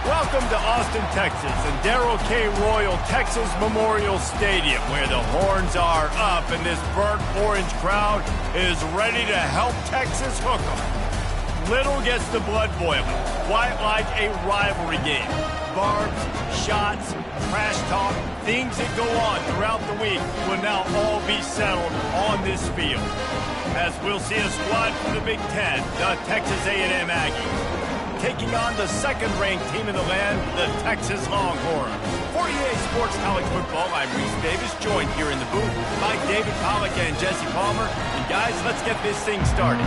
Welcome to Austin, Texas, and Darrell K. Royal Texas Memorial Stadium, where the horns are up and this burnt orange crowd is ready to help Texas hook 'em. Little gets the blood boiling, quite like a rivalry game. Barbs, shots, trash talk, things that go on throughout the week will now all be settled on this field. As we'll see a squad from the Big Ten, the Texas A&M Aggies, taking on the second-ranked team in the land, the Texas Longhorns. For EA Sports College Football, I'm Reese Davis, joined here in the booth by David Pollack and Jesse Palmer. And guys, let's get this thing started.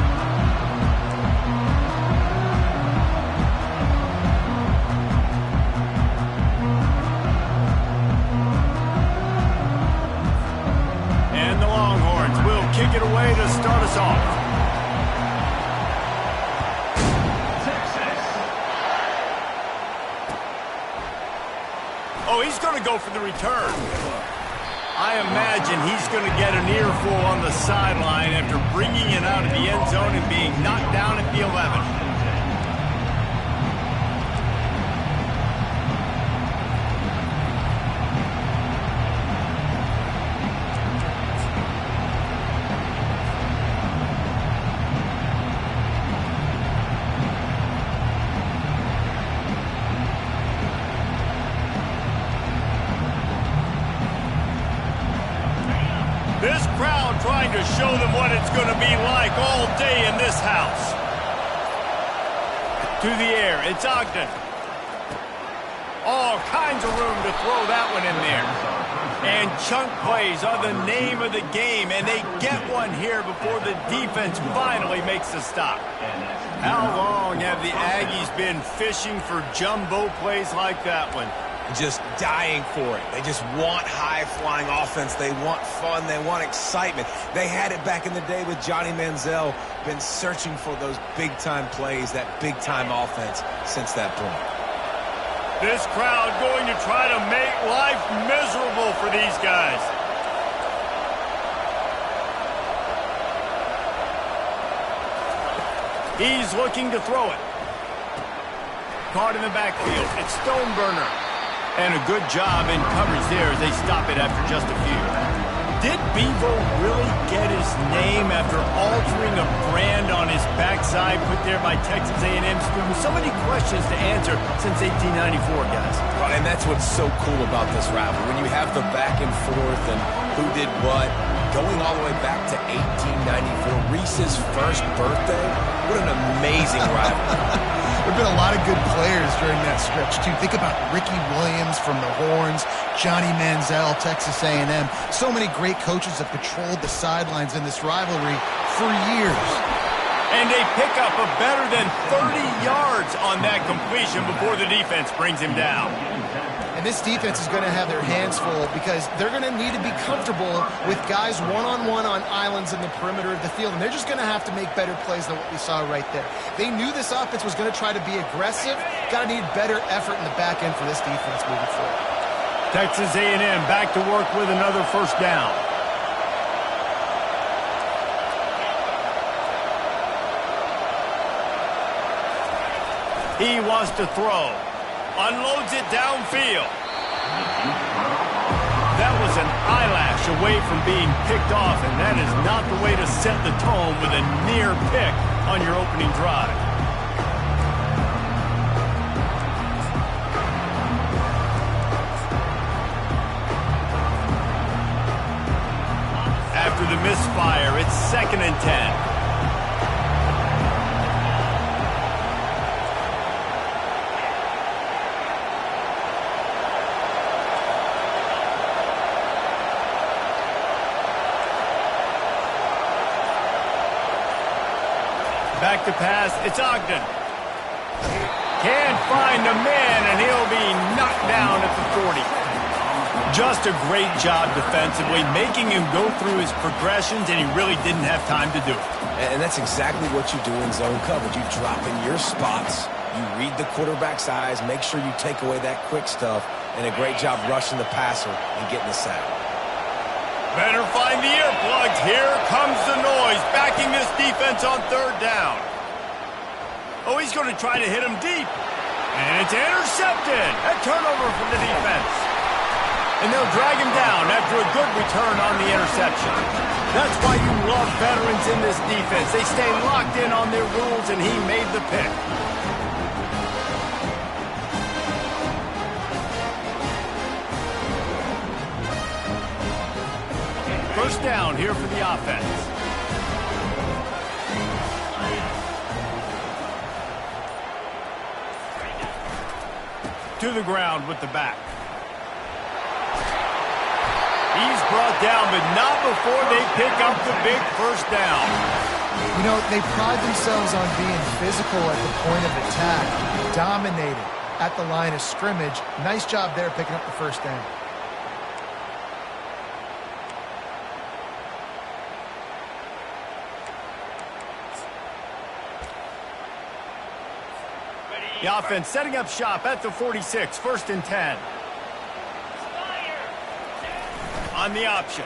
And the Longhorns will kick it away to start us off. Oh, he's going to go for the return. I imagine he's going to get an earful on the sideline after bringing it out of the end zone and being knocked down at the 11. This crowd trying to show them what it's going to be like all day in this house. To the air, it's Ogden. All kinds of room to throw that one in there. And chunk plays are the name of the game, and they get one here before the defense finally makes the stop. How long have the Aggies been fishing for jumbo plays like that one? Just dying for it. They just want high-flying offense. They want fun. They want excitement. They had it back in the day with Johnny Manziel. Been searching for those big-time plays, that big-time offense since that point. This crowd going to try to make life miserable for these guys. He's looking to throw it. Caught in the backfield. It's Stoneburner. And a good job in coverage there as they stop it after just a few. Did Bevo really get his name after altering a brand on his backside put there by Texas A&M students? So many questions to answer since 1894, guys. Well, and that's what's so cool about this rivalry. When you have the back and forth and who did what, going all the way back to 1894, Reese's first birthday. What an amazing rivalry. There have been a lot of good players during that stretch, too. Think about Ricky Williams from the Horns, Johnny Manziel, Texas A&M. So many great coaches have patrolled the sidelines in this rivalry for years. And they pick up a better than 30 yards on that completion before the defense brings him down. And this defense is going to have their hands full because they're going to need to be comfortable with guys one-on-one on islands in the perimeter of the field. And they're just going to have to make better plays than what we saw right there. They knew this offense was going to try to be aggressive. Got to need better effort in the back end for this defense moving forward. Texas A&M back to work with another first down. He wants to throw. Unloads it downfield. That was an eyelash away from being picked off, and that is not the way to set the tone with a near pick on your opening drive. After the misfire, it's 2nd and 10. Back to pass, it's Ogden. Can't find a man, and he'll be knocked down at the 40. Just a great job defensively, making him go through his progressions, and he really didn't have time to do it. And that's exactly what you do in zone coverage. You drop in your spots, you read the quarterback's eyes, make sure you take away that quick stuff, and a great job rushing the passer and getting the sack. Better find the earplugs. Here comes the noise, backing this defense on 3rd down. Oh, he's going to try to hit him deep. And it's intercepted. A turnover from the defense. And they'll drag him down after a good return on the interception. That's why you love veterans in this defense. They stay locked in on their rules, and he made the pick. First down here for the offense. To the ground with the back. He's brought down, but not before they pick up the big first down. You know, they pride themselves on being physical at the point of attack, dominated at the line of scrimmage. Nice job there picking up the first down. The offense setting up shop at the 46, first and 10. On the option.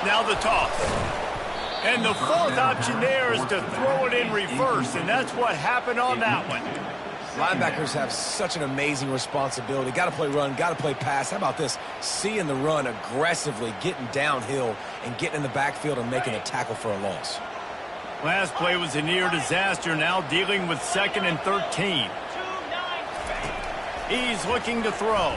Now the toss. And the fourth option there is to throw it in reverse, and that's what happened on that one. Linebackers have such an amazing responsibility. Got to play run, got to play pass. How about this? Seeing the run aggressively, getting downhill, and getting in the backfield and making a tackle for a loss. Last play was a near disaster, now dealing with 2nd and 13. He's looking to throw.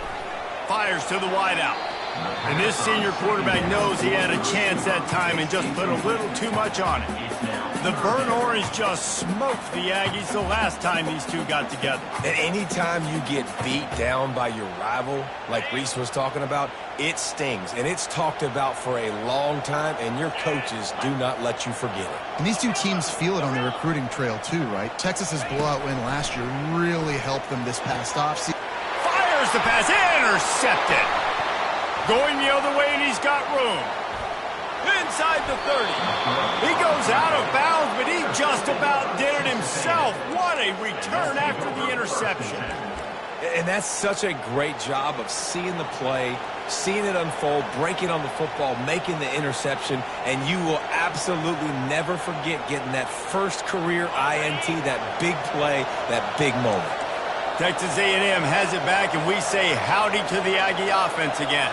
Fires to the wideout. And this senior quarterback knows he had a chance that time and just put a little too much on it. The burnt orange just smoked the Aggies the last time these two got together. And anytime you get beat down by your rival, like Reese was talking about, it stings. And it's talked about for a long time, and your coaches do not let you forget it. And these two teams feel it on the recruiting trail too, right? Texas's blowout win last year really helped them this past offseason. Fires the pass, intercepted. Going the other way, and he's got room. Inside the 30. He goes out of bounds, but he just about did it himself. What a return after the interception. And that's such a great job of seeing the play, seeing it unfold, breaking on the football, making the interception, and you will absolutely never forget getting that first career INT, that big play, that big moment. Texas A&M has it back, and we say howdy to the Aggie offense again.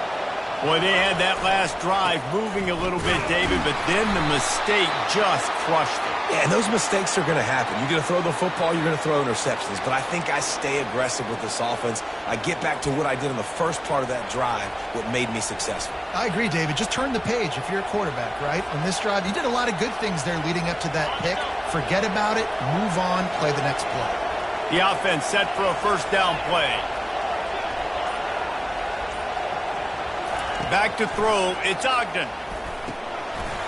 Boy, they had that last drive moving a little bit, David, but then the mistake just crushed it. Yeah, and those mistakes are going to happen. You're going to throw the football, you're going to throw interceptions. But I think I stay aggressive with this offense. I get back to what I did in the first part of that drive, what made me successful. I agree, David. Just turn the page if you're a quarterback, right? On this drive, you did a lot of good things there leading up to that pick. Forget about it, move on, play the next play. The offense set for a first down play. Back to throw, it's Ogden.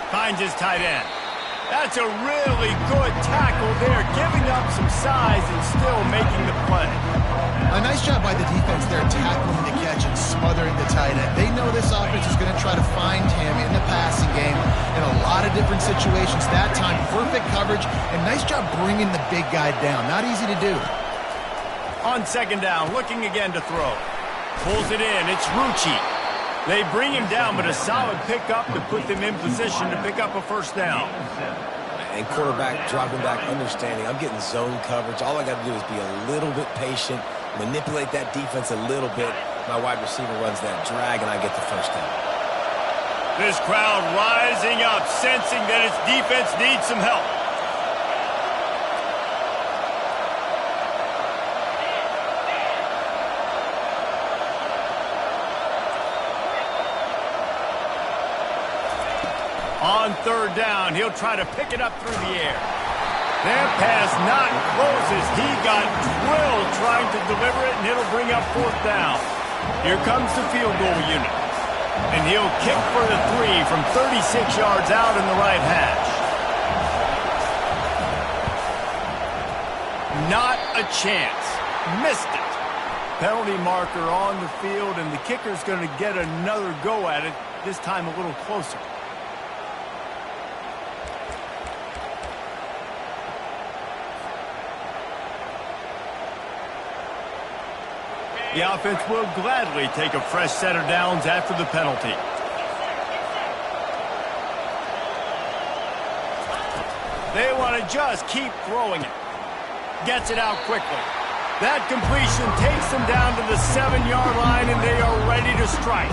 Finds his tight end. That's a really good tackle there, giving up some size and still making the play. A nice job by the defense there, tackling the catch and smothering the tight end. They know this offense is going to try to find him in the passing game in a lot of different situations. That time, perfect coverage, and nice job bringing the big guy down. Not easy to do. On second down, looking again to throw. Pulls it in, it's Rucci. They bring him down, but a solid pickup to put them in position to pick up a first down. And quarterback dropping back, understanding, I'm getting zone coverage. All I got to do is be a little bit patient, manipulate that defense a little bit. My wide receiver runs that drag, and I get the first down. This crowd rising up, sensing that its defense needs some help. On third down, he'll try to pick it up through the air. That pass not close as he got drilled trying to deliver it, and it'll bring up fourth down. Here comes the field goal unit. And he'll kick for the 3 from 36 yards out in the right hash. Not a chance. Missed it. Penalty marker on the field, and the kicker's going to get another go at it, this time a little closer. The offense will gladly take a fresh set of downs after the penalty. They want to just keep throwing it. Gets it out quickly. That completion takes them down to the 7-yard line, and they are ready to strike.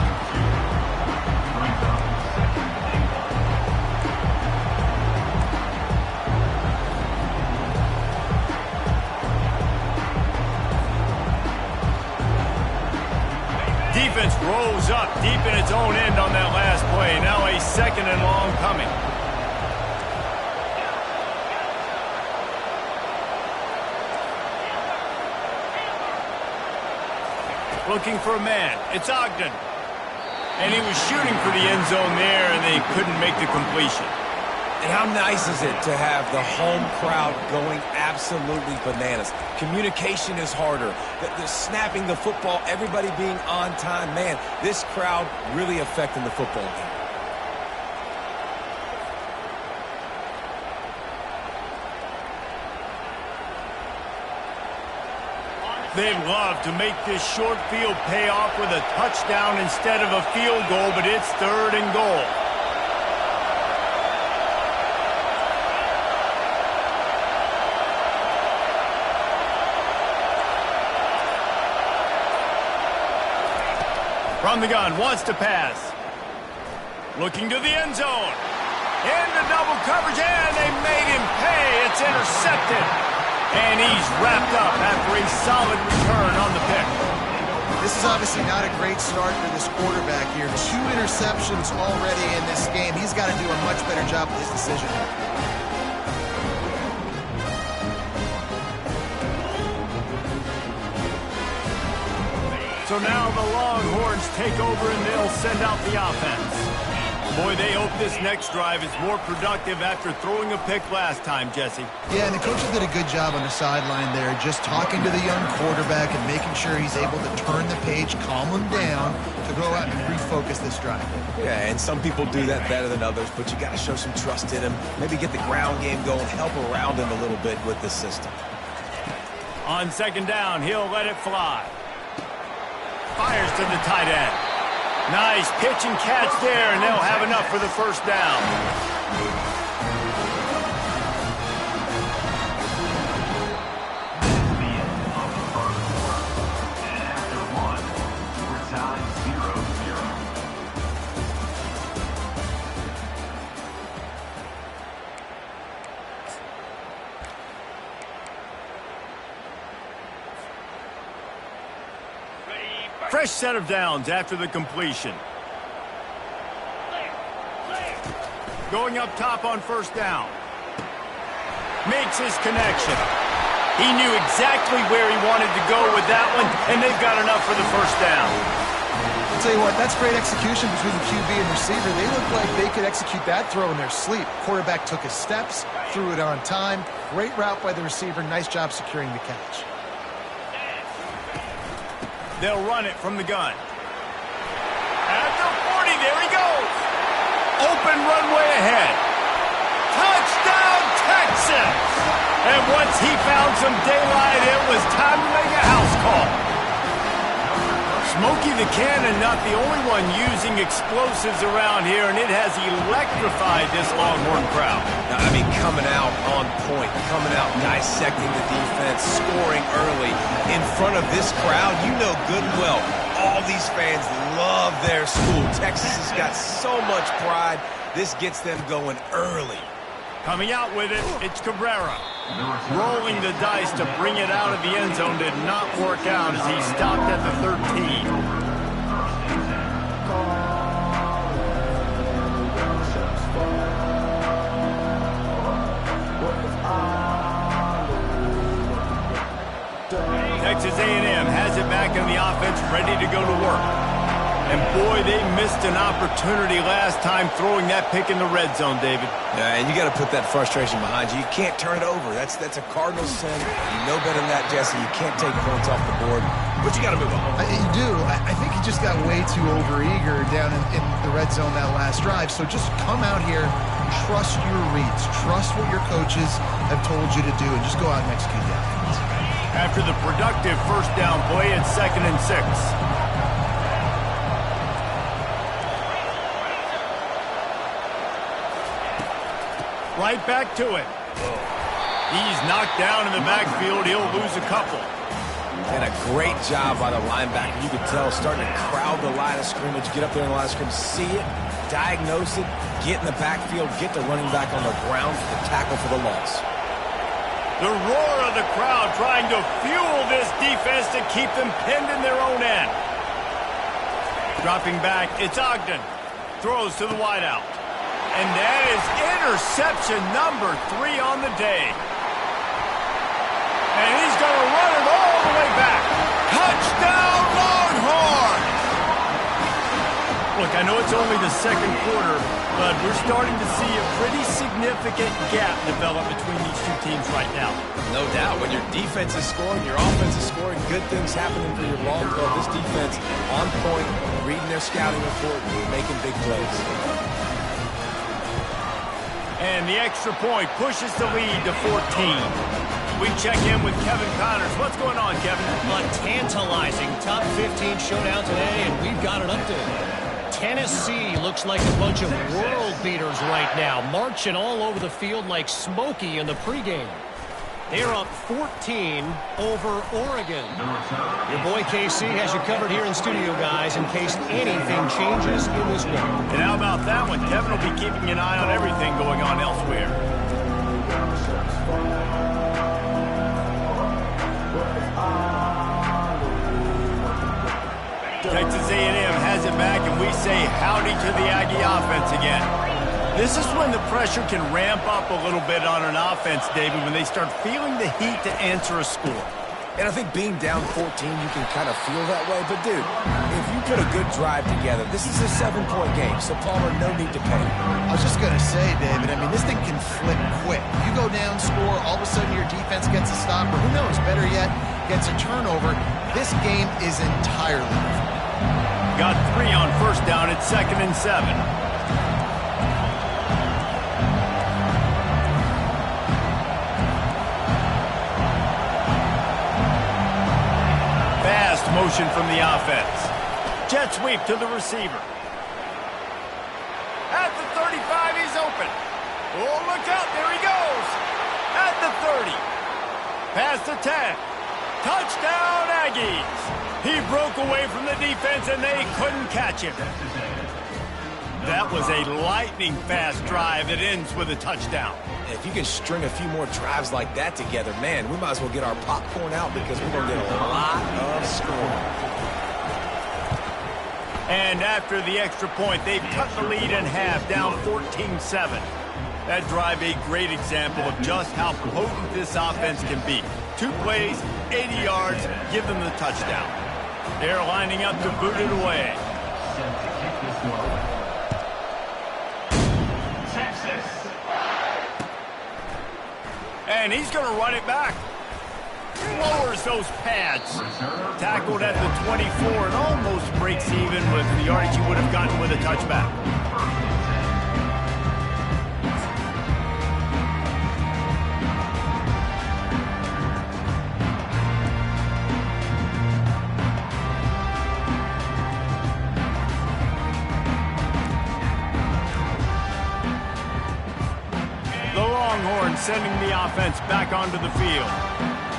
Defense rolls up deep in its own end on that last play. Now a 2nd and long coming. Looking for a man. It's Ogden. And he was shooting for the end zone there, and they couldn't make the completion. And how nice is it to have the home crowd going absolutely bananas? Communication is harder. The snapping the football, everybody being on time. Man, this crowd really affecting the football game. They'd love to make this short field pay off with a touchdown instead of a field goal, but it's 3rd and goal. From the gun, wants to pass. Looking to the end zone. Into double coverage, and they made him pay. It's intercepted. And he's wrapped up after a solid return on the pick. This is obviously not a great start for this quarterback here. 2 interceptions already in this game. He's got to do a much better job with his decision. So now the Longhorns take over and they'll send out the offense. Boy, they hope this next drive is more productive after throwing a pick last time, Jesse. Yeah, and the coaches did a good job on the sideline there, just talking to the young quarterback and making sure he's able to turn the page, calm him down, to go out and refocus this drive. Yeah, and some people do that better than others, but you got to show some trust in him. Maybe get the ground game going, help around him a little bit with the system. On 2nd down, he'll let it fly. Fires to the tight end. Nice pitch and catch there, and they'll have enough for the 1st down. Fresh set of downs after the completion. Going up top on 1st down. Makes his connection. He knew exactly where he wanted to go with that one, and they've got enough for the 1st down. I'll tell you what, that's great execution between the QB and receiver. They look like they could execute that throw in their sleep. Quarterback took his steps, threw it on time. Great route by the receiver. Nice job securing the catch. They'll run it from the gun. At the 40, there he goes. Open runway ahead. Touchdown, Texas! And once he found some daylight, it was time to make a house call. Smokey the Cannon, not the only one using explosives around here, and it has electrified this Longhorn crowd. Now, I mean, coming out on point, coming out dissecting the defense, scoring early in front of this crowd. You know good and well, all these fans love their school. Texas has got so much pride. This gets them going early. Coming out with it, it's Cabrera. Rolling the dice to bring it out of the end zone did not work out as he stopped at the 13. Texas A&M has it back in the offense, ready to go to work. And boy, they missed an opportunity last time throwing that pick in the red zone, David. Yeah, and you got to put that frustration behind you. You can't turn it over. That's a Cardinal sin. You know better than that, Jesse. You can't take points off the board, but you got to move on. You do. I think he just got way too overeager down in the red zone that last drive. So just come out here, trust your reads, trust what your coaches have told you to do, and just go out and execute that. After the productive 1st down play, it's 2nd and 6. Right back to it. He's knocked down in the backfield. He'll lose a couple. And a great job by the linebacker. You can tell, starting to crowd the line of scrimmage, get up there in the line of scrimmage, see it, diagnose it, get in the backfield, get the running back on the ground for the tackle for the loss. The roar of the crowd trying to fuel this defense to keep them pinned in their own end. Dropping back, it's Ogden. Throws to the wideout. And that is interception number 3 on the day. And he's going to run it all the way back. Touchdown, Longhorns! Look, I know it's only the second quarter, but we're starting to see a pretty significant gap develop between these two teams right now. No doubt. When your defense is scoring, your offense is scoring, good things happening for your ball club. This defense on point, reading their scouting report, making big plays. And the extra point pushes the lead to 14. We check in with Kevin Connors. What's going on, Kevin? A tantalizing top 15 showdown today, and we've got an update. Tennessee looks like a bunch of world beaters right now, marching all over the field like Smokey in the pregame. They're up 14 over Oregon. Your boy KC has you covered here in studio, guys, in case anything changes in this one. And how about that one? Kevin will be keeping an eye on everything going on elsewhere. Texas A&M has it back, and we say howdy to the Aggie offense again. This is when the pressure can ramp up a little bit on an offense, David, when they start feeling the heat to answer a score. And I think being down 14, you can kind of feel that way. But, dude, if you put a good drive together, this is a 7-point game, so Palmer, no need to panic. I was just going to say, David, I mean, this thing can flip quick. You go down, score, all of a sudden your defense gets a stop, or who knows, better yet, gets a turnover. This game is entirely different. Got 3 on first down. It's 2nd and 7. Fast motion from the offense. Jet sweep to the receiver. At the 35, he's open. Oh, look out. There he goes. At the 30. Past the 10. Touchdown, Aggies. He broke away from the defense, and they couldn't catch him. That was a lightning-fast drive that ends with a touchdown. If you can string a few more drives like that together, man, we might as well get our popcorn out because we're going to get a lot of scoring. And after the extra point, they've cut the lead in half, down 14-7. That drive a great example of just how potent this offense can be. 2 plays, 80 yards, give them the touchdown. They're lining up to boot it away. And he's going to run it back. Lowers those pads. Tackled at the 24 and almost breaks even with the yardage he would have gotten with a touchback. Sending the offense back onto the field.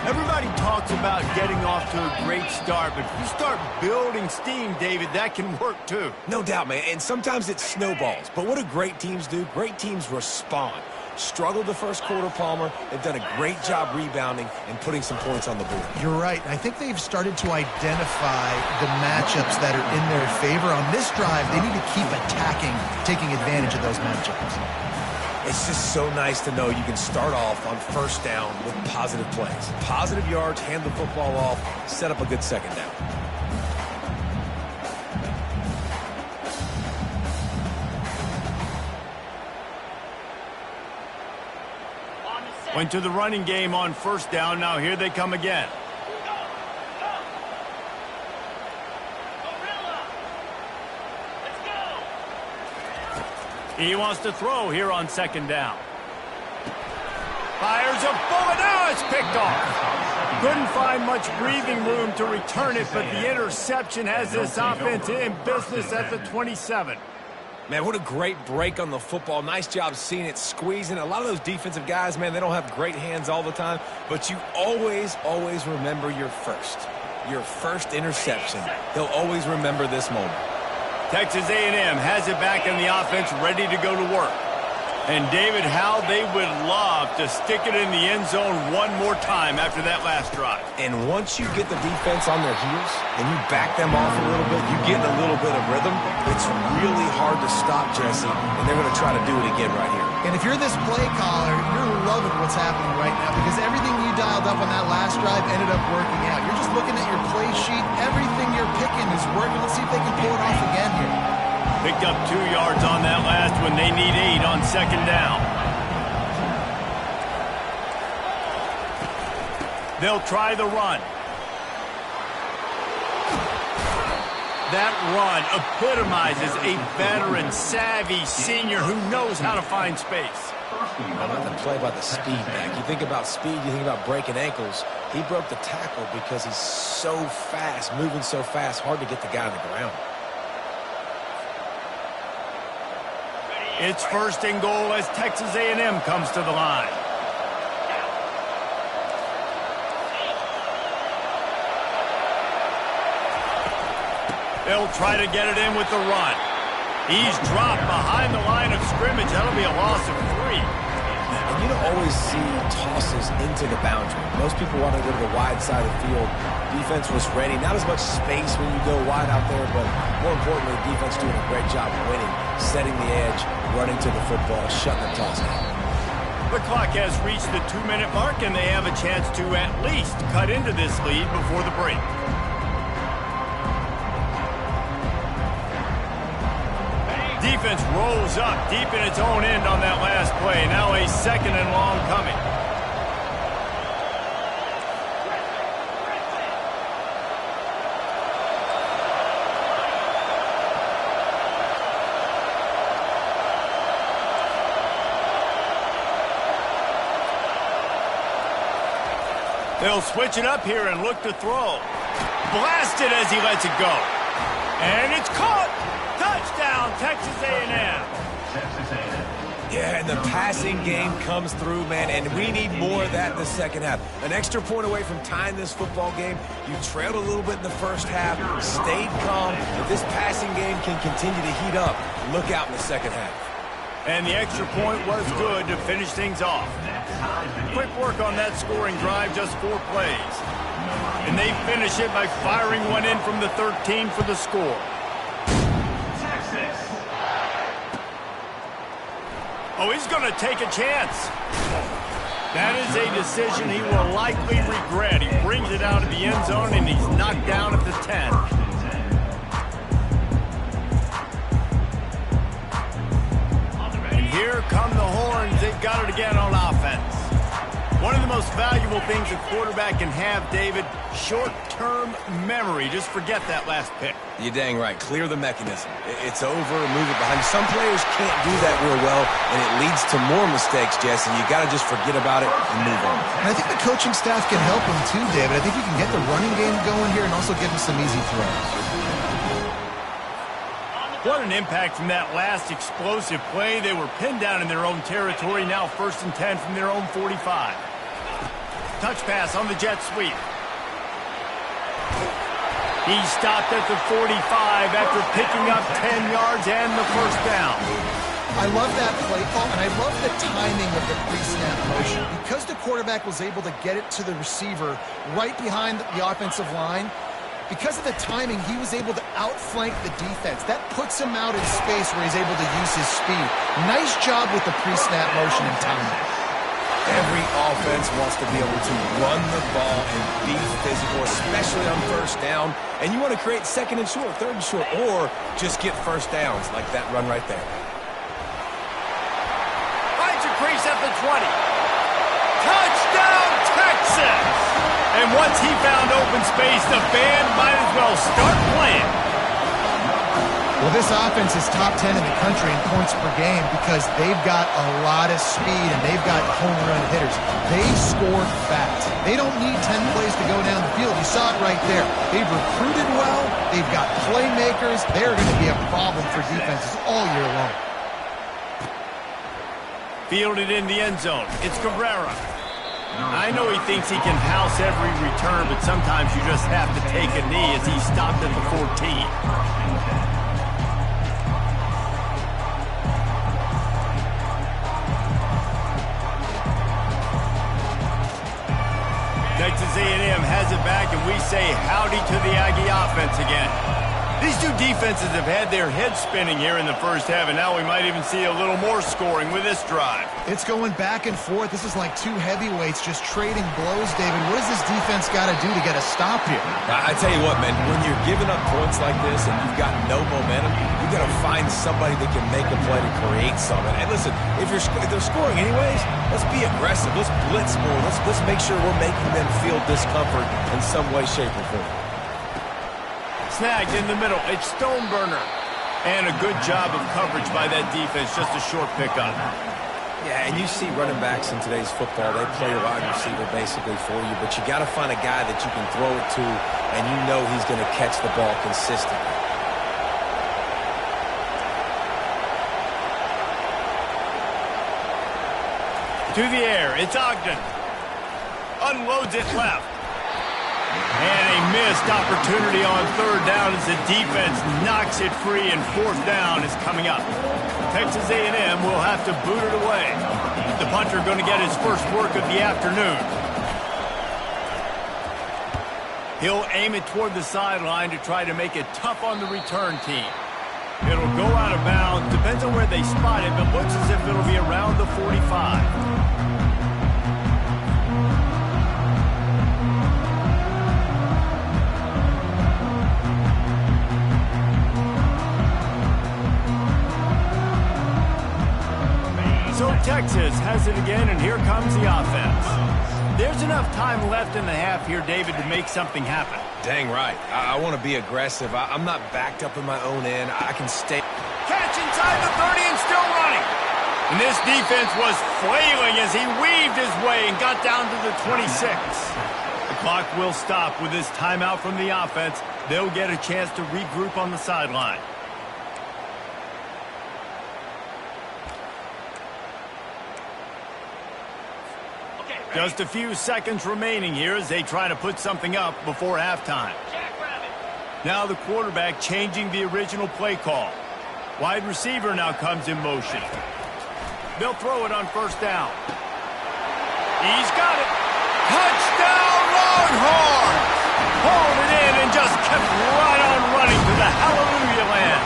Everybody talks about getting off to a great start, but if you start building steam, David, that can work too. No doubt, man, and sometimes it snowballs. But what do great teams do? Great teams respond. Struggled the first quarter, Palmer. They've done a great job rebounding and putting some points on the board. You're right. I think they've started to identify the matchups that are in their favor. On this drive, they need to keep attacking, taking advantage of those matchups. It's just so nice to know you can start off on first down with positive plays. Positive yards, hand the football off, set up a good second down. Went to the running game on first down. Now here they come again. He wants to throw here on second down. Fires a bullet. Now it's picked off. Couldn't find much breathing room to return it, but the interception has this offense in business at the 27. Man, what a great break on the football. Nice job seeing it, squeezing. A lot of those defensive guys, man, they don't have great hands all the time, but you always, always remember your first interception. They'll always remember this moment. Texas A&M has it back in the offense, ready to go to work. And, David, how they would love to stick it in the end zone one more time after that last drive. And once you get the defense on their heels and you back them off a little bit, you get a little bit of rhythm, it's really hard to stop, Jesse, and they're going to try to do it again right here. And if you're this play caller, you're loving what's happening right now because everything you dialed up on that last drive ended up working out. You're just looking at your play sheet. Everything you're picking is working. Let's see if they can pull it off again here. Picked up 2 yards on that last one. They need 8 on second down. They'll try the run. That run epitomizes a veteran, savvy senior who knows how to find space. How about the play by the speed back? You think about speed, you think about breaking ankles. He broke the tackle because he's so fast, moving so fast, hard to get the guy on the ground. It's first and goal as Texas A&M comes to the line. They'll try to get it in with the run. He's dropped behind the line of scrimmage. That'll be a loss of 3. And you don't always see tosses into the boundary. Most people want to go to the wide side of the field. Defense was ready. Not as much space when you go wide out there, but more importantly, defense doing a great job winning, setting the edge, running to the football, shutting the toss down. The clock has reached the 2-minute mark, and they have a chance to at least cut into this lead before the break. Defense rolls up deep in its own end on that last play. Now a second and long coming. They'll switch it up here and look to throw. Blasted as he lets it go. And it's caught. Touchdown, Texas A&M. Yeah, and the passing game comes through, man, and we need more of that in the second half. An extra point away from tying this football game. You trailed a little bit in the first half, stayed calm. If this passing game can continue to heat up, look out in the second half. And the extra point was good to finish things off. Quick work on that scoring drive, just 4 plays. And they finish it by firing one in from the 13 for the score. Oh, he's going to take a chance. That is a decision he will likely regret. He brings it out of the end zone, and he's knocked down at the 10. And here come the Horns. They've got it again on offense. One of the most valuable things a quarterback can have, David, short-term memory. Just forget that last pick. You're dang right. Clear the mechanism. It's over. Move it behind you. Some players can't do that real well, and it leads to more mistakes, Jesse. You got to just forget about it and move on. And I think the coaching staff can help him too, David. I think you can get the running game going here and also give him some easy throws. What an impact from that last explosive play. They were pinned down in their own territory. Now 1st and 10 from their own 45. Touch pass on the jet sweep. He stopped at the 45 after picking up 10 yards and the first down. I love that play call, and I love the timing of the pre-snap motion. Because the quarterback was able to get it to the receiver right behind the offensive line, because of the timing, he was able to outflank the defense. That puts him out in space where he's able to use his speed. Nice job with the pre-snap motion and timing. Every offense wants to be able to run the ball and be physical, especially on first down. And you want to create 2nd and short, 3rd and short, or just get first downs like that run right there. Finds a crease at the 20. Touchdown, Texas! And once he found open space, the band might as well start playing. Well, this offense is top 10 in the country in points per game because they've got a lot of speed and they've got home run hitters. They score fast. They don't need 10 plays to go down the field. You saw it right there. They've recruited well. They've got playmakers. They're going to be a problem for defenses all year long. Fielded in the end zone. It's Cabrera. I know he thinks he can house every return, but sometimes you just have to take a knee as he stopped at the 14. Texas A&M has it back, and we say howdy to the Aggie offense again. These two defenses have had their heads spinning here in the first half, and now we might even see a little more scoring with this drive. It's going back and forth. This is like two heavyweights just trading blows, David. What does this defense got to do to get a stop here? I tell you what, man, when you're giving up points like this and you've got no momentum, you got to find somebody that can make a play to create something. And listen, if they're scoring anyways, let's be aggressive. Let's blitz more. Let's make sure we're making them feel discomfort in some way, shape, or form. Snagged in the middle. It's Stoneburner. And a good job of coverage by that defense. Just a short pickup. Yeah, and you see running backs in today's football, they play a wide receiver basically for you, but you got to find a guy that you can throw it to, and you know he's going to catch the ball consistently. To the air, it's Ogden. Unloads it left. And a missed opportunity on third down as the defense knocks it free, and fourth down is coming up. Texas A&M will have to boot it away. The punter going to get his first work of the afternoon. He'll aim it toward the sideline to try to make it tough on the return team. It'll go out of bounds. Depends on where they spot it, but looks as if it'll be around the 45. So Texas has it again, and here comes the offense. There's enough time left in the half here, David, to make something happen. Dang right. I want to be aggressive. I'm not backed up in my own end. I can stay. Catch inside the 30 and still running. And this defense was flailing as he weaved his way and got down to the 26. The clock will stop with this timeout from the offense. They'll get a chance to regroup on the sideline. Just a few seconds remaining here as they try to put something up before halftime. Now the quarterback changing the original play call. Wide receiver now comes in motion. They'll throw it on first down. He's got it. Touchdown Longhorns! Hauled it in and just kept right on running to the hallelujah land.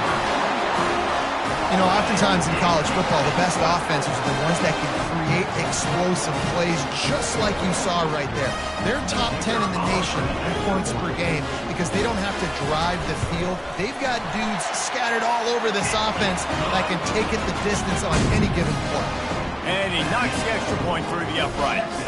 You know, oftentimes in college football, the best offenses are the ones that can create explosive plays just like you saw right there. They're top 10 in the nation in points per game because they don't have to drive the field. They've got dudes scattered all over this offense that can take it the distance on any given play. And he knocks the extra point through the uprights.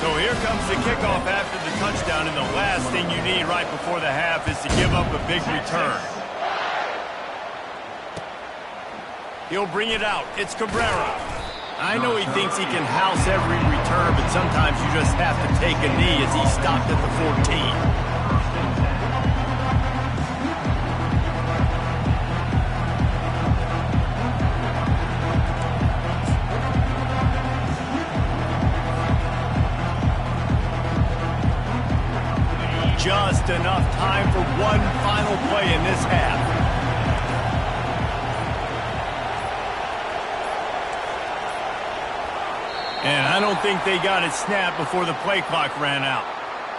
So here comes the kickoff after the touchdown, and the last thing you need right before the half is to give up a big return. He'll bring it out. It's Cabrera. I know he thinks he can house every return, but sometimes you just have to take a knee as he stopped at the 14. Just enough time for one final play in this half. And I don't think they got it snapped before the play clock ran out.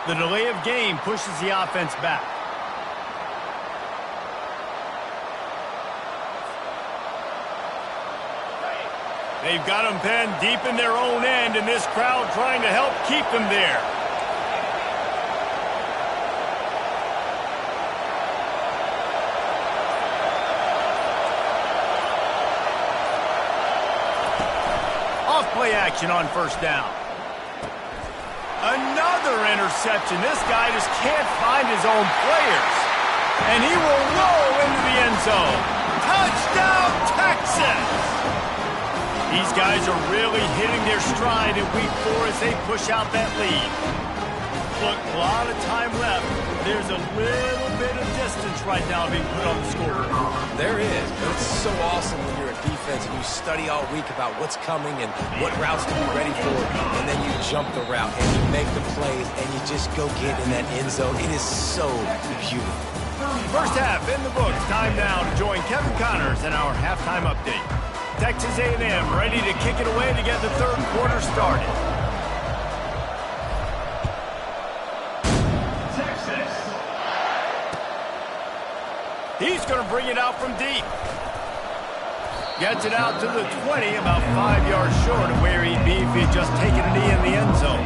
The delay of game pushes the offense back. They've got them penned deep in their own end, and this crowd trying to help keep them there. Play action on first down. Another interception. This guy just can't find his own players. And he will roll into the end zone. Touchdown, Texas! These guys are really hitting their stride in week 4 as they push out that lead. Look, a lot of time left. There's a little bit of distance right now being put on the scoreboard. There is, but it's so awesome when you're a defense and you study all week about what's coming and what routes to be ready for, and then you jump the route and you make the plays and you just go get in that end zone. It is so beautiful. First half in the books. Time now to join Kevin Connors in our halftime update. Texas A&M ready to kick it away to get the third quarter started. He's going to bring it out from deep. Gets it out to the 20, about 5 yards short of where he'd be if he'd just taken a knee in the end zone.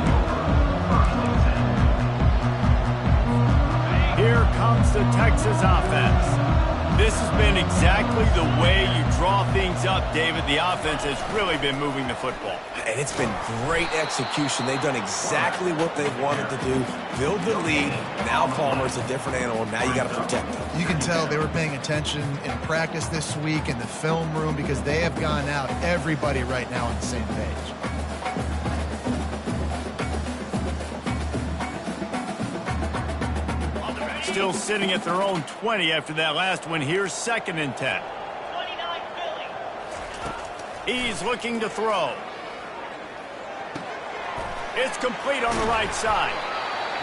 Here comes the Texas offense. This has been exactly the way you draw things up, David. The offense has really been moving the football. And it's been great execution. They've done exactly what they've wanted to do. Build the lead. Now Palmer's a different animal. Now you got to protect him. You can tell they were paying attention in practice this week in the film room because they have gone out, everybody right now on the same page. Still sitting at their own 20 after that last one. Here's 2nd and 10. He's looking to throw. It's complete on the right side.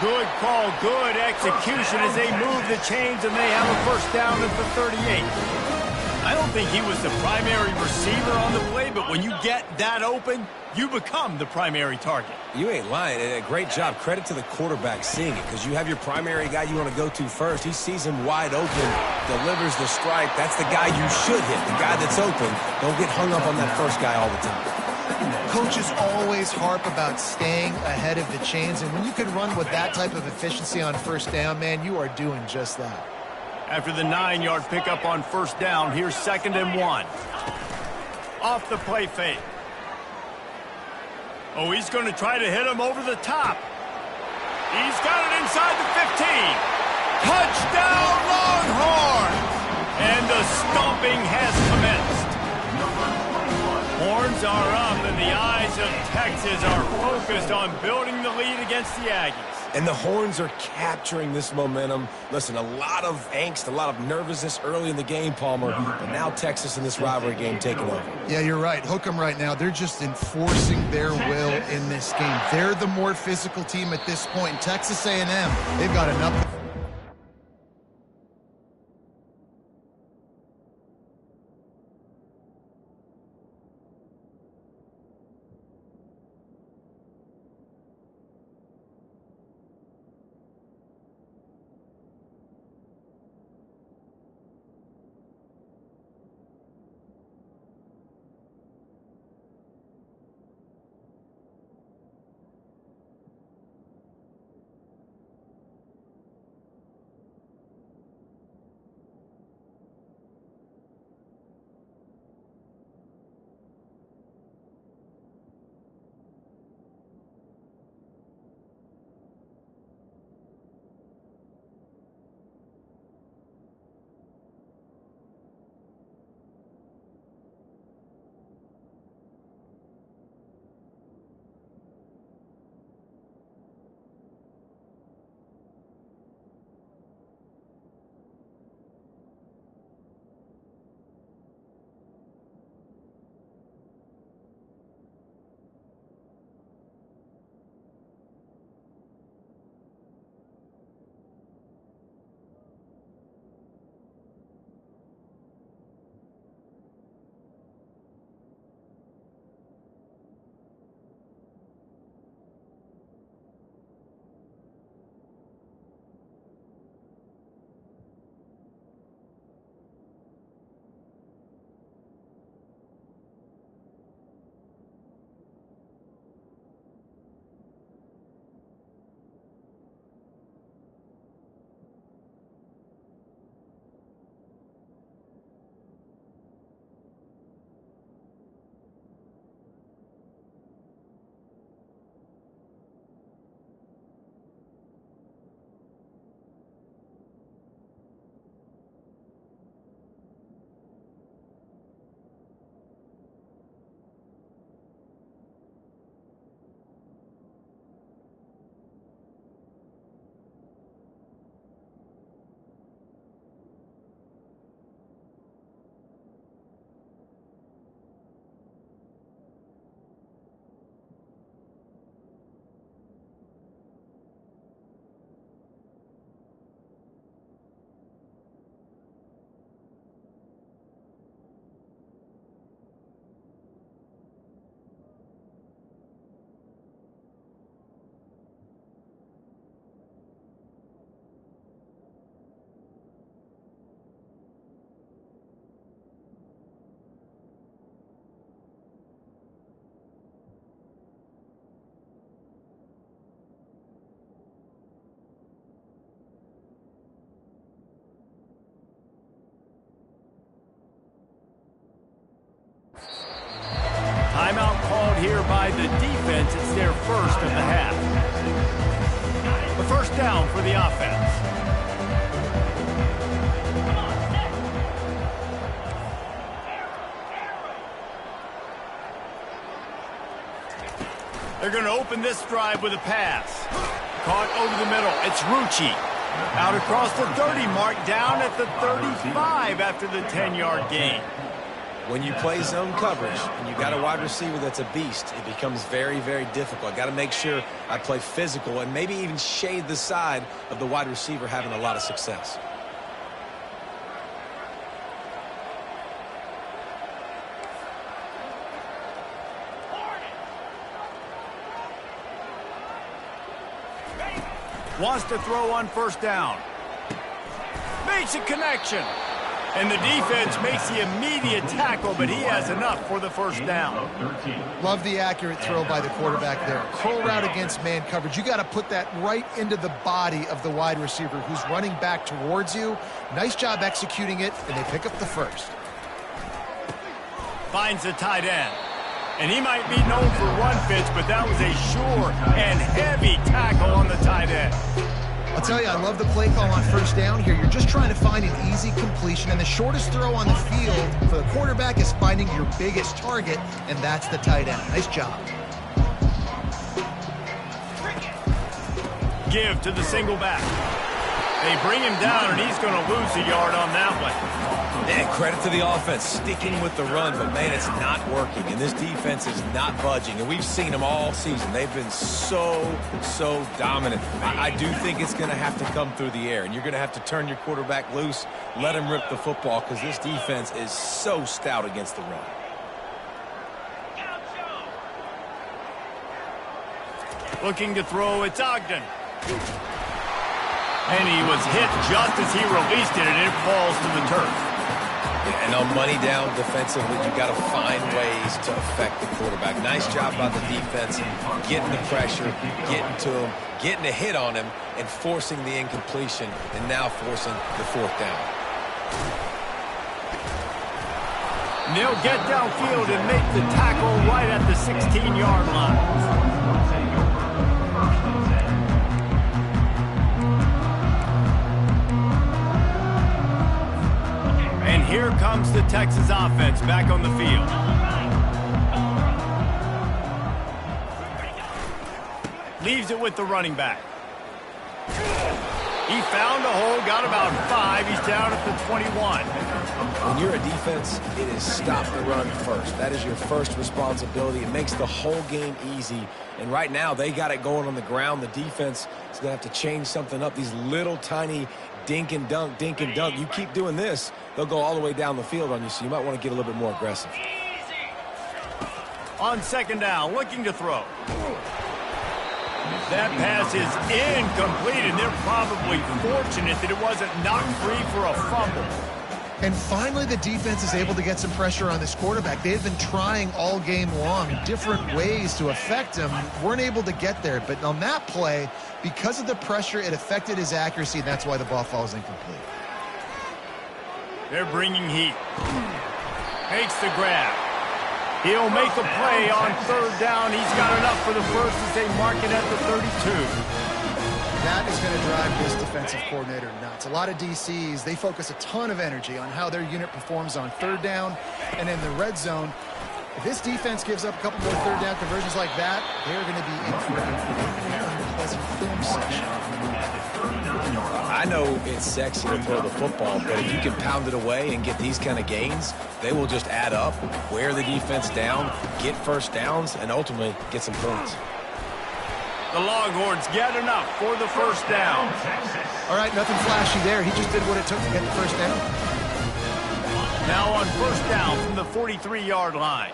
Good call, good execution as they move the chains and they have a first down at the 38. I don't think he was the primary receiver on the play, but when you get that open, you become the primary target. You ain't lying. And a great job. Credit to the quarterback seeing it because you have your primary guy you want to go to first. He sees him wide open, delivers the strike. That's the guy you should hit, the guy that's open. Don't get hung up on that first guy all the time. Coaches always harp about staying ahead of the chains, and when you can run with that type of efficiency on first down, man, you are doing just that. After the 9-yard pickup on first down, here's 2nd and 1. Off the play fake. Oh, he's going to try to hit him over the top. He's got it inside the 15. Touchdown, Longhorns! And the stomping has commenced. Horns are up, and the eyes of Texas are focused on building the lead against the Aggies. And the Horns are capturing this momentum. Listen, a lot of angst, a lot of nervousness early in the game, Palmer. But now Texas in this rivalry game taking over. Yeah, you're right. Hook 'em right now. They're just enforcing their will in this game. They're the more physical team at this point. And Texas A&M, they've got enough. by the defense. It's their first of the half. The first down for the offense. They're going to open this drive with a pass. Caught over the middle. It's Rucci. Out across the 30 mark, down at the 35 after the 10-yard gain. When you play zone coverage and you got a wide receiver that's a beast, it becomes very, very difficult. I got to make sure I play physical and maybe even shade the side of the wide receiver having a lot of success. Wants to throw on first down. Makes a connection. And the defense makes the immediate tackle, but he has enough for the first down. Love the accurate throw by the quarterback there. Curl route against man coverage. You got to put that right into the body of the wide receiver who's running back towards you. Nice job executing it, and they pick up the first. Finds the tight end. And he might be known for run fits, but that was a sure and heavy tackle on the tight end. I'll tell you, I love the play call on first down here. You're just trying to find an easy completion, and the shortest throw on the field for the quarterback is finding your biggest target, and that's the tight end. Nice job. Give to the single back. They bring him down, and he's going to lose a yard on that one. And credit to the offense sticking with the run, but man, it's not working, and this defense is not budging, and we've seen them all season. They've been so dominant. I do think it's going to have to come through the air, and you're going to have to turn your quarterback loose, let him rip the football, because this defense is so stout against the run. Looking to throw, it's Ogden. And he was hit just as he released it, and it falls to the turf. And on money down defensively, you've got to find ways to affect the quarterback. Nice job by the defense, getting the pressure, getting to him, getting a hit on him, and forcing the incompletion, and now forcing the fourth down. And they'll get downfield and make the tackle right at the 16-yard line. And here comes the Texas offense back on the field. Leaves it with the running back. He found a hole, got about 5. He's down at the 21. When you're a defense, it is stop the run first. That is your first responsibility. It makes the whole game easy. And right now, they got it going on the ground. The defense is going to have to change something up. These little tiny dink and dunk, dink and dunk. You keep doing this, they'll go all the way down the field on you, so you might want to get a little bit more aggressive. On second down, looking to throw. That pass is incomplete, and they're probably fortunate that it wasn't knocked free for a fumble. And finally, the defense is able to get some pressure on this quarterback. They've been trying all game long different ways to affect him. Weren't able to get there. But on that play, because of the pressure, it affected his accuracy, and that's why the ball falls incomplete. They're bringing heat. Makes the grab. He'll make a play on third down. He's got enough for the first as they mark it at the 32. That is going to drive this defensive coordinator nuts. A lot of DCs, they focus a ton of energy on how their unit performs on third down and in the red zone. If this defense gives up a couple more third down conversions like that, they're going to be in for an unpleasant film session. I know it's sexy to throw the football, but if you can pound it away and get these kind of gains, they will just add up, wear the defense down, get first downs, and ultimately get some points. The Longhorns get enough for the first down. All right, nothing flashy there. He just did what it took to get the first down. Now on first down from the 43-yard line.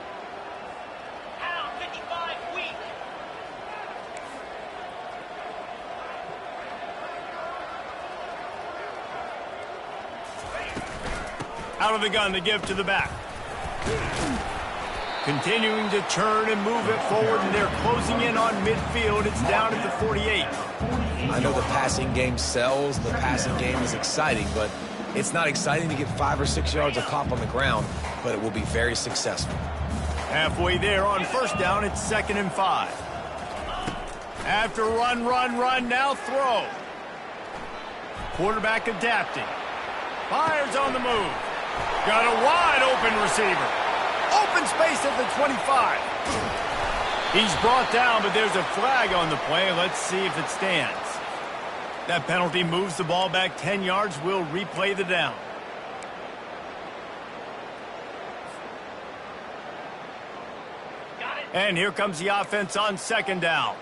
Out of the gun to give to the back. Continuing to turn and move it forward, and they're closing in on midfield. It's down at the 48. I know the passing game sells. The passing game is exciting, but it's not exciting to get 5 or 6 yards a pop on the ground, but it will be very successful. Halfway there on first down, it's 2nd and 5. After run, now throw. Quarterback adapting. Fires on the move. Got a wide open receiver. Open space at the 25. He's brought down, but there's a flag on the play. Let's see if it stands. That penalty moves the ball back 10 yards. We'll replay the down. And here comes the offense on 2nd down.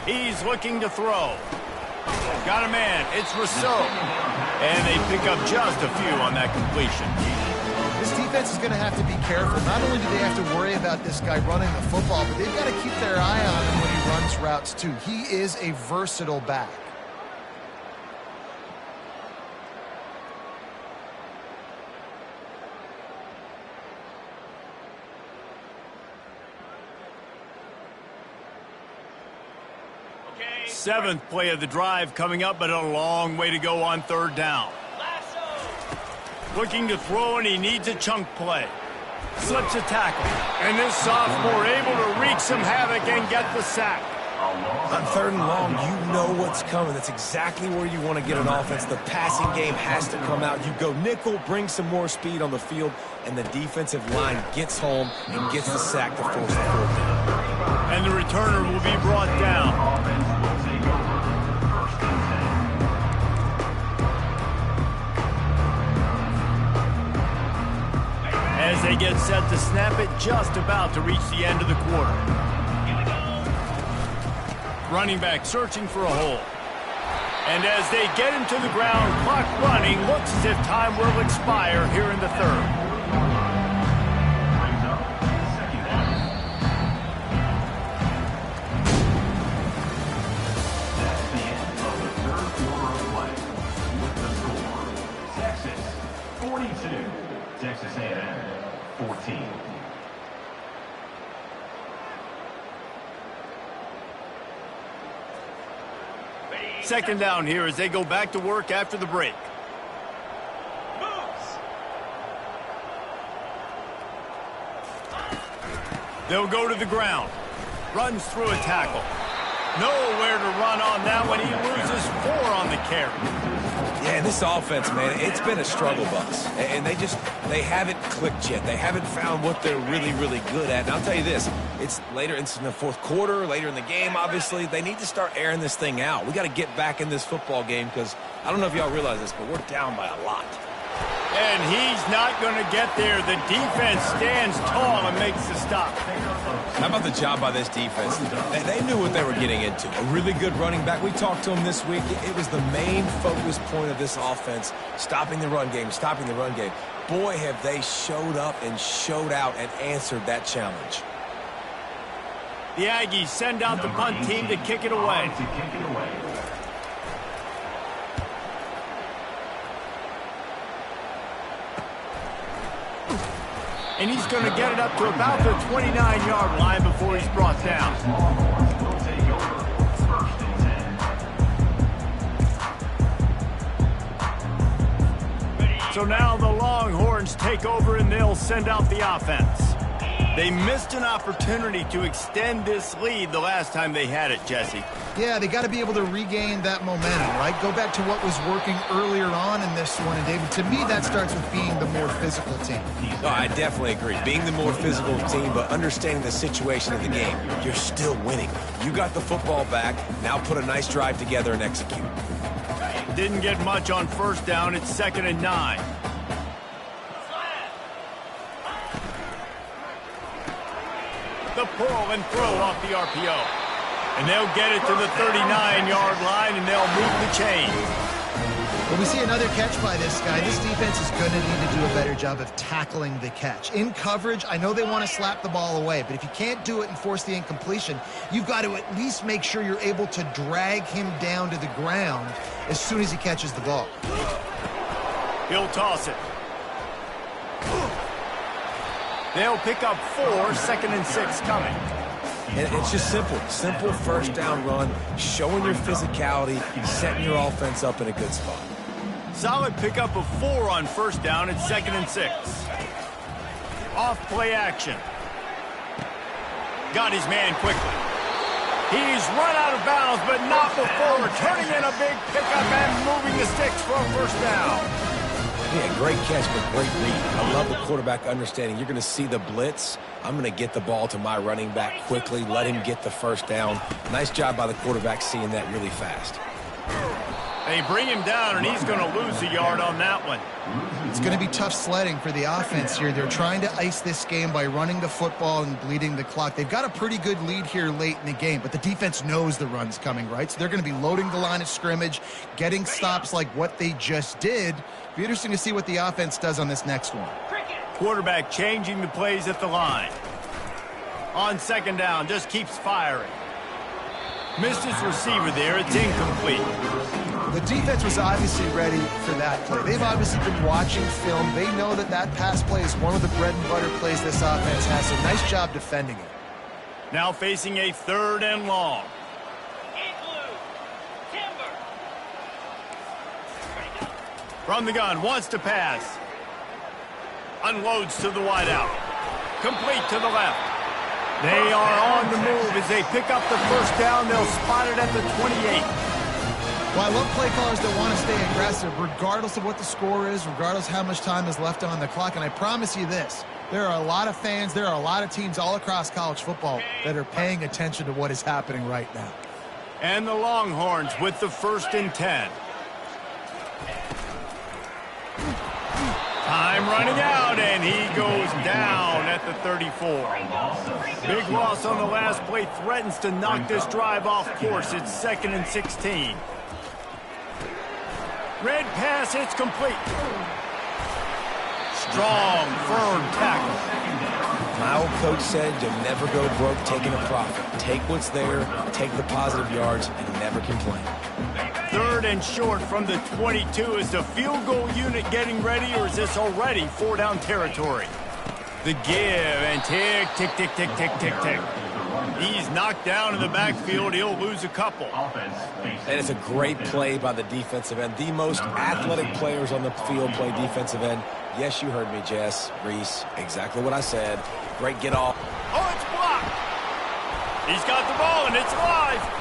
He's looking to throw. Got a man. It's Rousseau. And they pick up just a few on that completion. This defense is going to have to be careful. Not only do they have to worry about this guy running the football, but they've got to keep their eye on him when he runs routes too. He is a versatile back. Seventh play of the drive coming up, but a long way to go on 3rd down. Looking to throw, and he needs a chunk play. Slips a tackle. And this sophomore able to wreak some havoc and get the sack. On 3rd and long, you know what's coming. That's exactly where you want to get an offense. The passing game has to come out. You go nickel, bring some more speed on the field, and the defensive line gets home and gets the sack to force the 4th down. And the returner will be brought down. As they get set to snap it, just about to reach the end of the quarter. Running back searching for a hole. And as they get him to the ground, clock running, looks as if time will expire here in the 3rd. Texas A&M 14. Second down here as they go back to work after the break. They'll go to the ground. Runs through a tackle. Nowhere to run on that one. He loses 4 on the carry. Yeah, this offense, man, it's been a struggle bus. And they haven't clicked yet. They haven't found what they're really, really good at. And I'll tell you this, it's later in the 4th quarter, later in the game, obviously. They need to start airing this thing out. We got to get back in this football game because I don't know if y'all realize this, but we're down by a lot. And he's not going to get there. The defense stands tall and makes the stop. How about the job by this defense? They knew what they were getting into. A really good running back. We talked to him this week. It was the main focus point of this offense, stopping the run game, stopping the run game. Boy, have they showed up and showed out and answered that challenge. The Aggies send out the punt team to kick it away. And he's going to get it up to about the 29-yard line before he's brought down. So now the Longhorns take over and they'll send out the offense. They missed an opportunity to extend this lead the last time they had it, Jesse. Yeah, they got to be able to regain that momentum, right? Go back to what was working earlier on in this one. And, David, to me, that starts with being the more physical team. No, I definitely agree. Being the more physical team, but understanding the situation of the game. You're still winning. You got the football back. Now put a nice drive together and execute. Didn't get much on first down. It's 2nd and 9. The pull and throw off the RPO. And they'll get it to the 39-yard line, and they'll move the chain. Well, we see another catch by this guy. This defense is going to need to do a better job of tackling the catch. In coverage, I know they want to slap the ball away, but if you can't do it and force the incompletion, you've got to at least make sure you're able to drag him down to the ground as soon as he catches the ball. He'll toss it. They'll pick up 4, 2nd and 6 coming. And it's just simple first down run, showing your physicality, setting your offense up in a good spot. Solid pickup of 4 on first down. It's 2nd and 6. Off play action. Got his man quickly. He's run out of bounds, but not before turning in a big pickup and moving the sticks for a first down. Yeah, great catch, but great read. I love the quarterback understanding. You're going to see the blitz. I'm going to get the ball to my running back quickly, let him get the first down. Nice job by the quarterback seeing that really fast. They bring him down, and he's going to lose a yard on that one. It's going to be tough sledding for the offense here. They're trying to ice this game by running the football and bleeding the clock. They've got a pretty good lead here late in the game, but the defense knows the run's coming, right? So they're going to be loading the line of scrimmage, getting stops like what they just did. It'll be interesting to see what the offense does on this next one. Quarterback changing the plays at the line. On second down, just keeps firing. Missed his receiver there. It's incomplete. The defense was obviously ready for that play. They've obviously been watching film. They know that that pass play is one of the bread and butter plays this offense has, so nice job defending it. Now facing a 3rd and long. From the gun, wants to pass. Unloads to the wideout. Complete to the left. They are on the move as they pick up the first down. They'll spot it at the 28. Well, I love play callers that want to stay aggressive, regardless of what the score is, regardless how much time is left on the clock. And I promise you this, there are a lot of fans, there are a lot of teams all across college football that are paying attention to what is happening right now. And the Longhorns with the 1st and 10. Time running out, and he goes down at the 34. Big loss on the last play, threatens to knock this drive off course. It's 2nd and 16. Red pass, it's complete. Strong, firm tackle. My old coach said you'll never go broke taking a profit. Take what's there, take the positive yards, and never complain. 3rd and short from the 22. Is the field goal unit getting ready, or is this already 4-down territory? The give, and tick, tick, tick, tick, tick, tick, tick. He's knocked down in the backfield. He'll lose a couple. And it's a great play by the defensive end. The most athletic players on the field play defensive end. Yes, you heard me, Jess, Reese. Exactly what I said. Great get off. Oh, it's blocked. He's got the ball, and it's live.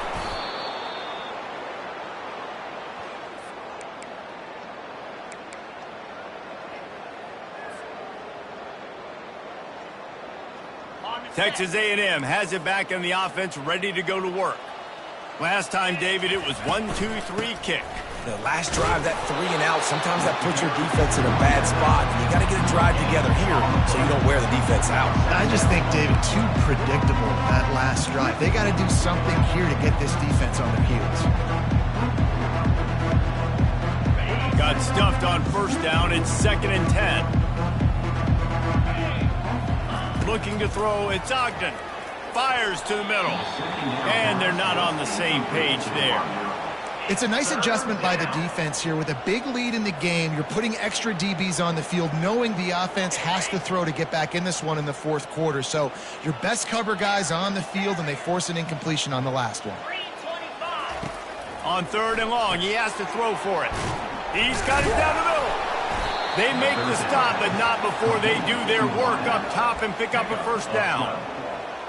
Texas A&M has it back in the offense, ready to go to work. Last time, David, it was 1-2-3 kick. The last drive, that 3 and out, sometimes that puts your defense in a bad spot. You got to get a drive together here so you don't wear the defense out. I just think, David, too predictable that last drive. They got to do something here to get this defense on their heels. Got stuffed on first down. It's 2nd and 10. Looking to throw, it's Ogden. Fires to the middle. And they're not on the same page there. It's a nice adjustment by the defense here. With a big lead in the game, you're putting extra DBs on the field, knowing the offense has to throw to get back in this one in the 4th quarter. So your best cover guys on the field, and they force an incompletion on the last one. On 3rd and long, he has to throw for it. He's got it down the middle. They make the stop, but not before they do their work up top and pick up a first down.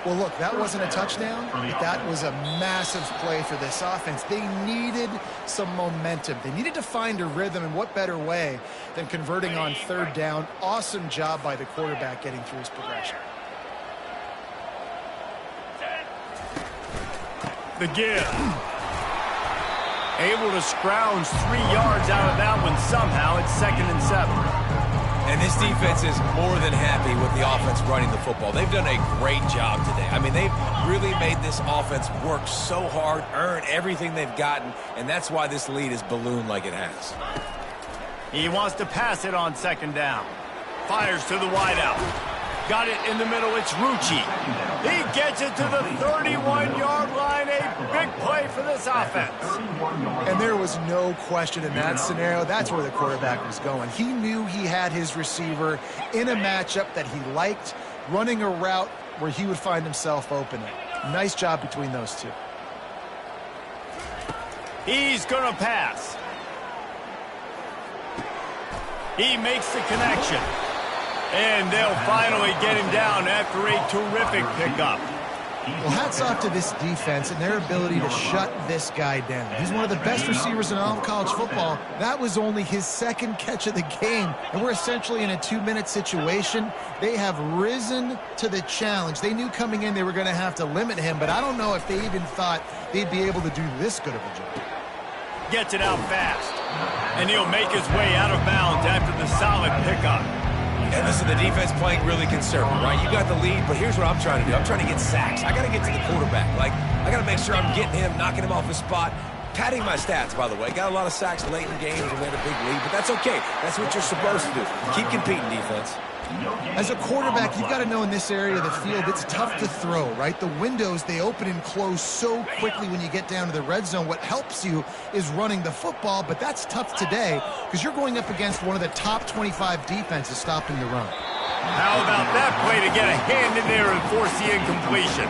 Well, look, that wasn't a touchdown, but that was a massive play for this offense. They needed some momentum. They needed to find a rhythm, and what better way than converting on 3rd down. Awesome job by the quarterback getting through his progression. The give. Able to scrounge 3 yards out of that one somehow. It's 2nd and 7. And this defense is more than happy with the offense running the football. They've done a great job today. I mean, they've really made this offense work so hard, earn everything they've gotten, and that's why this lead is ballooned like it has. He wants to pass it on 2nd down. Fires to the wideout. Got it in the middle. It's Rucci. He gets it to the 31-yard line. A big play for this offense. And there was no question in that scenario. That's where the quarterback was going. He knew he had his receiver in a matchup that he liked, running a route where he would find himself open. Nice job between those two. He's going to pass. He makes the connection. And they'll finally get him down after a terrific pickup. Well, hats off to this defense and their ability to shut this guy down. He's one of the best receivers in all of college football. That was only his second catch of the game, and we're essentially in a 2-minute situation. They have risen to the challenge. They knew coming in they were going to have to limit him, but I don't know if they even thought they'd be able to do this good of a job. Gets it out fast, and he'll make his way out of bounds after the solid pickup. And listen, the defense playing really conservative, right? You got the lead, but here's what I'm trying to do. I'm trying to get sacks. I got to get to the quarterback. Like, I got to make sure I'm getting him, knocking him off his spot. Padding my stats, by the way. Got a lot of sacks late in games and we had a big lead, but that's okay. That's what you're supposed to do. Keep competing, defense. As a quarterback, you've got to know in this area of the field, it's tough to throw, right? The windows, they open and close so quickly when you get down to the red zone. What helps you is running the football, but that's tough today because you're going up against one of the top 25 defenses stopping the run. How about that play to get a hand in there and force the incompletion?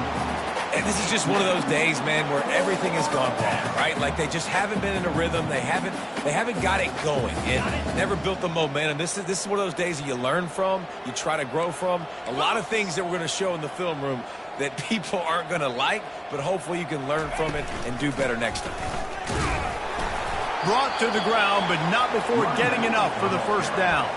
And this is just one of those days, man, where everything has gone wrong, right? Like they just haven't been in a rhythm. They haven't got it going and never built the momentum. This is one of those days that you learn from, you try to grow from. A lot of things that we're going to show in the film room that people aren't going to like, but hopefully you can learn from it and do better next time. Brought to the ground, but not before getting enough for the first down.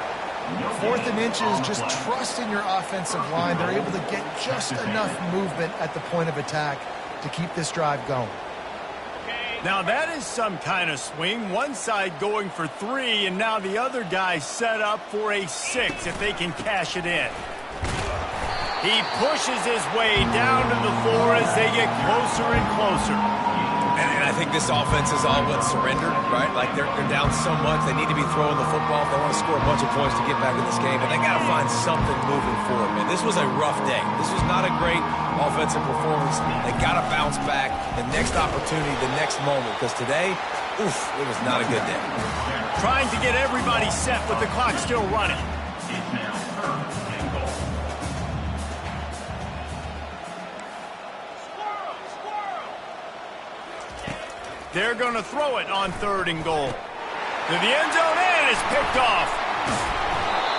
4th and inches, just trust in your offensive line. They're able to get just enough movement at the point of attack to keep this drive going. Now that is some kind of swing. One side going for 3, and now the other guy set up for a 6 if they can cash it in. He pushes his way down to the floor as they get closer and closer. And I think this offense is all but surrendered, right? Like they're down so much. They need to be throwing the football if they want to score a bunch of points to get back in this game. And they got to find something moving forward, man. This was a rough day. This was not a great offensive performance. They got to bounce back. The next opportunity, the next moment. Because today, oof, it was not a good day. Trying to get everybody set with the clock still running. They're going to throw it on 3rd and goal. To the end zone, and it's picked off.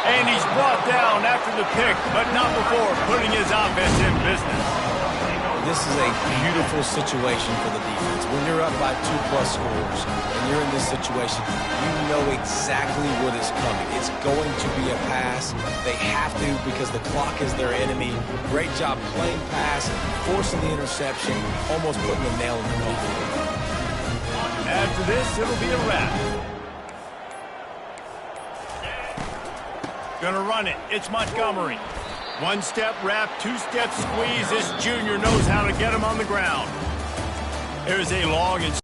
And he's brought down after the pick, but not before putting his offense in business. This is a beautiful situation for the defense. When you're up by 2+ scores and you're in this situation, you know exactly what is coming. It's going to be a pass. They have to because the clock is their enemy. Great job playing pass, forcing the interception, almost putting the nail in the coffin. After this, it'll be a wrap. Gonna run it. It's Montgomery. 1-step wrap, 2-step squeeze. This junior knows how to get him on the ground. There's a long and